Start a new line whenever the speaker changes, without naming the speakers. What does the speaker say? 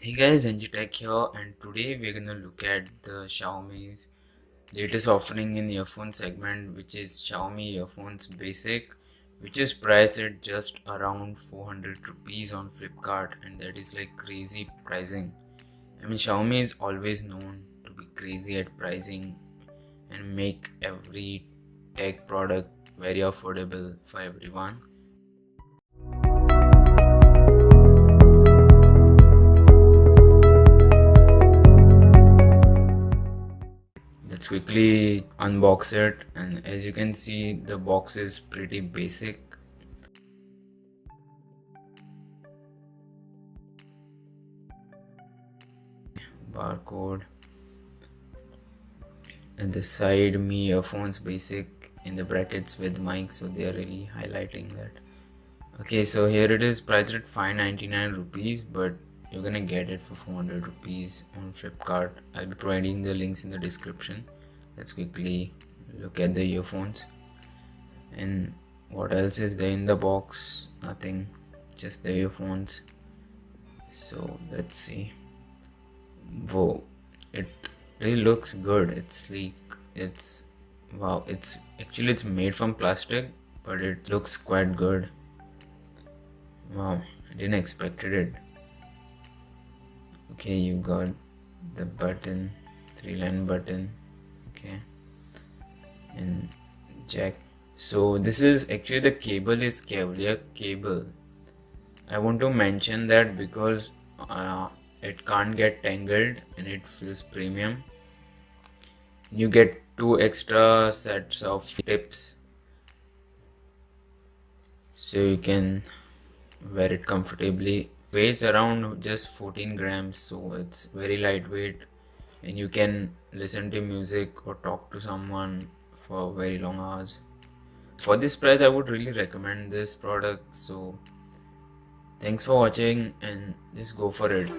Hey guys, NGTech here, and today we're gonna look at the Xiaomi's latest offering in earphone segment, which is Xiaomi Earphones Basic, which is priced at just around 400 rupees on Flipkart, and that is like crazy pricing. I mean, Xiaomi is always known to be crazy at pricing and make every tech product very affordable for everyone. Let's quickly unbox it, and as you can see, the box is pretty basic. Barcode, and the side me earphones basic in the brackets with mic, so they are really highlighting that. Okay, so here it is, priced at 599 rupees, but you're gonna get it for 400 rupees on Flipkart. I'll be providing the links in the description. Let's quickly look at the earphones. And what else is there in the box? Nothing, just the earphones. So let's see. Whoa, it really looks good. It's sleek. It's wow. It's made from plastic, but it looks quite good. Wow, I didn't expected it. Okay, you got the button, 3-line button. Okay, and jack. So this is actually, the cable is Cavalier cable. I want to mention that because it can't get tangled and it feels premium. You get 2 extra sets of tips, so you can wear it comfortably. Weighs around just 14 grams, so it's very lightweight, and you can listen to music or talk to someone for very long hours. For this price, I would really recommend this product. So thanks for watching, and just go for it.